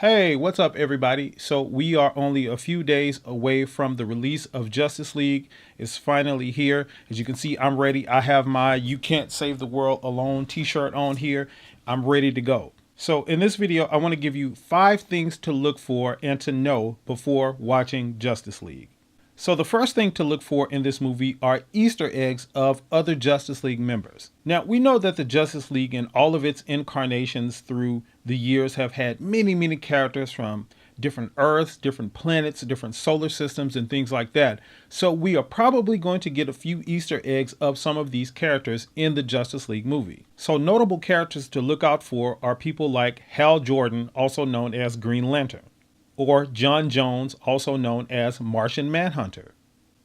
Hey, what's up, everybody? So, we are only a few days away from the release of Justice League. It's finally here. As you can see, I'm ready. I have my You Can't Save the World Alone t shirt on here. I'm ready to go. So, in this video, I want to give you 5 things to look for and to know before watching Justice League. So the first thing to look for in this movie are Easter eggs of other Justice League members. Now, we know that the Justice League and all of its incarnations through the years have had many characters from different Earths, different planets, different solar systems, and things like that. So we are probably going to get a few Easter eggs of some of these characters in the Justice League movie. So notable characters to look out for are people like Hal Jordan, also known as Green Lantern, or John Jones, also known as Martian Manhunter,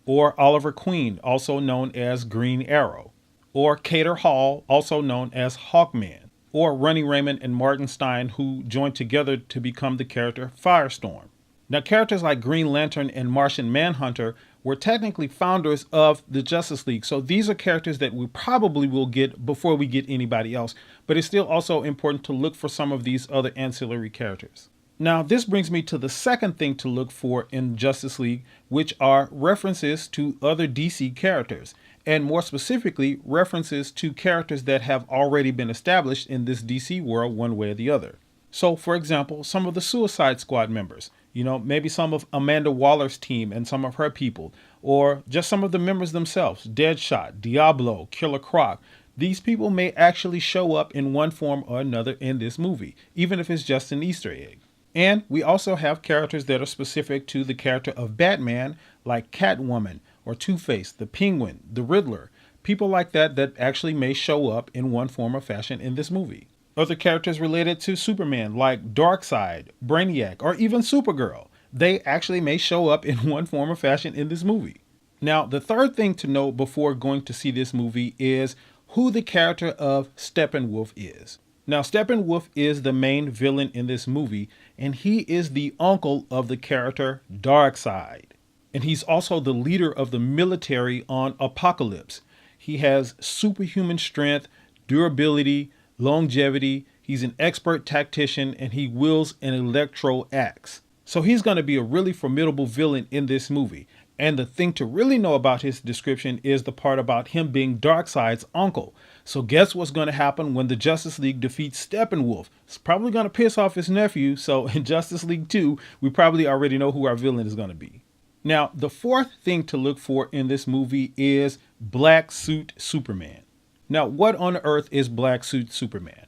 or Oliver Queen, also known as Green Arrow, or Cater Hall, also known as Hawkman, or Ronnie Raymond and Martin Stein, who joined together to become the character Firestorm. Now, characters like Green Lantern and Martian Manhunter were technically founders of the Justice League, so these are characters that we probably will get before we get anybody else, but it's still also important to look for some of these other ancillary characters. Now, this brings me to the second thing to look for in Justice League, which are references to other DC characters, and more specifically, references to characters that have already been established in this DC world one way or the other. So, for example, some of the Suicide Squad members, maybe some of Amanda Waller's team and some of her people, or just some of the members themselves, Deadshot, Diablo, Killer Croc. These people may actually show up in one form or another in this movie, even if it's just an Easter egg. And we also have characters that are specific to the character of Batman, like Catwoman or Two-Face, the Penguin, the Riddler, people like that actually may show up in one form or fashion in this movie. Other characters related to Superman, like Darkseid, Brainiac, or even Supergirl, they actually may show up in one form or fashion in this movie. Now, the third thing to know before going to see this movie is who the character of Steppenwolf is. Now, Steppenwolf is the main villain in this movie, and he is the uncle of the character Darkseid. And he's also the leader of the military on Apocalypse. He has superhuman strength, durability, longevity. He's an expert tactician, and he wields an electro axe. So he's going to be a really formidable villain in this movie. And the thing to really know about his description is the part about him being Darkseid's uncle. So guess what's going to happen when the Justice League defeats Steppenwolf? It's probably going to piss off his nephew. So in Justice League 2, we probably already know who our villain is going to be. Now, the fourth thing to look for in this movie is Black Suit Superman. Now, what on earth is Black Suit Superman?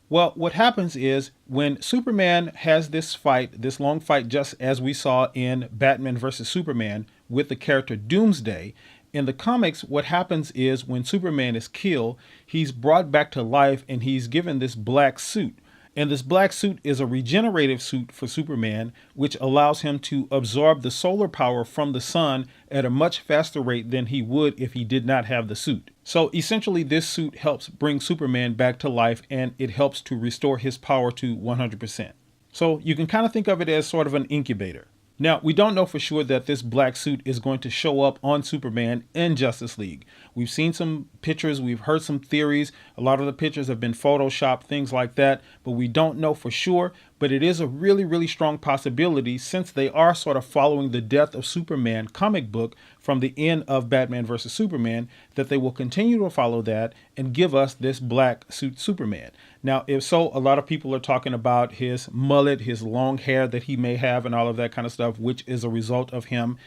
Well, what happens is when Superman has this fight, this long fight, just as we saw in Batman vs. Superman with the character Doomsday, in the comics, what happens is when Superman is killed, he's brought back to life and he's given this black suit. And this black suit is a regenerative suit for Superman, which allows him to absorb the solar power from the sun at a much faster rate than he would if he did not have the suit. So essentially, this suit helps bring Superman back to life, and it helps to restore his power to 100%. So you can kind of think of it as sort of an incubator. Now, we don't know for sure that this black suit is going to show up on Superman in Justice League. We've seen some pictures, we've heard some theories. A lot of the pictures have been photoshopped, things like that, but we don't know for sure. But it is a really strong possibility, since they are sort of following the Death of Superman comic book from the end of Batman vs. Superman, that they will continue to follow that and give us this black suit Superman. Now, if so, a lot of people are talking about his mullet, his long hair that he may have and all of that kind of stuff, which is a result of him,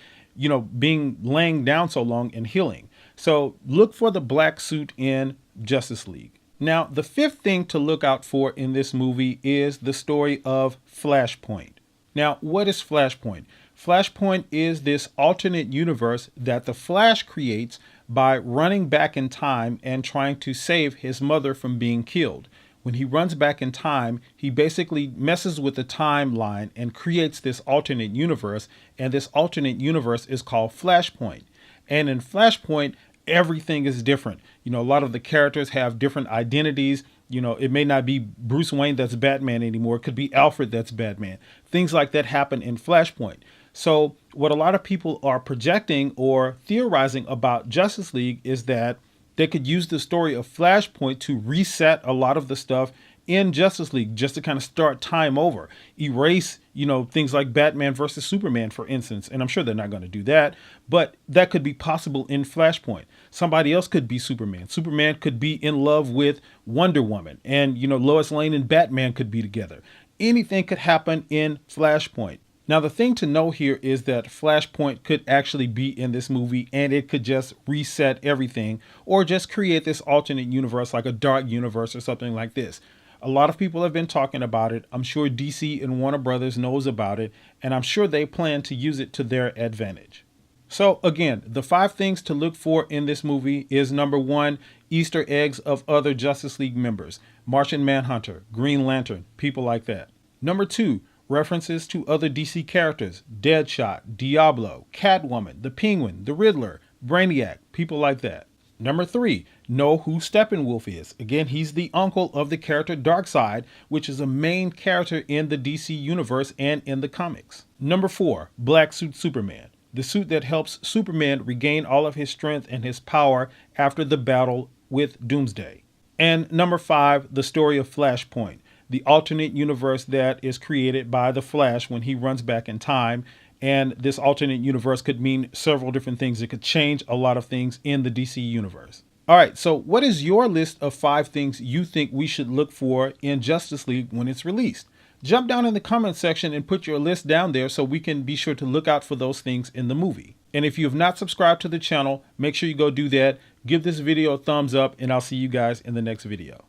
being laying down so long and healing. So look for the black suit in Justice League. Now, the fifth thing to look out for in this movie is the story of Flashpoint. Now, what is Flashpoint? Flashpoint is this alternate universe that the Flash creates by running back in time and trying to save his mother from being killed. When he runs back in time, he basically messes with the timeline and creates this alternate universe, and this alternate universe is called Flashpoint. And in Flashpoint, everything is different. A lot of the characters have different identities. It may not be Bruce Wayne that's Batman anymore. It could be Alfred that's Batman. Things like that happen in Flashpoint. So what a lot of people are projecting or theorizing about Justice League is that they could use the story of Flashpoint to reset a lot of the stuff in Justice League just to kind of start time over, erase, things like Batman versus Superman, for instance. And I'm sure they're not going to do that, but that could be possible in Flashpoint. Somebody else could be Superman. Superman could be in love with Wonder Woman, and, Lois Lane and Batman could be together. Anything could happen in Flashpoint. Now, the thing to know here is that Flashpoint could actually be in this movie, and it could just reset everything or just create this alternate universe, like a dark universe or something like this. A lot of people have been talking about it. I'm sure DC and Warner Brothers knows about it, and I'm sure they plan to use it to their advantage. So again, the 5 things to look for in this movie is: number 1, Easter eggs of other Justice League members, Martian Manhunter, Green Lantern, people like that. Number 2, references to other DC characters, Deadshot, Diablo, Catwoman, the Penguin, the Riddler, Brainiac, people like that. Number 3, know who Steppenwolf is. Again, he's the uncle of the character Darkseid, which is a main character in the DC universe and in the comics. Number 4, Black Suit Superman, the suit that helps Superman regain all of his strength and his power after the battle with Doomsday. And number 5, the story of Flashpoint, the alternate universe that is created by the Flash when he runs back in time. And this alternate universe could mean several different things. It could change a lot of things in the DC universe. All right, so what is your list of 5 things you think we should look for in Justice League when it's released? Jump down in the comment section and put your list down there so we can be sure to look out for those things in the movie. And if you have not subscribed to the channel, make sure you go do that. Give this video a thumbs up, and I'll see you guys in the next video.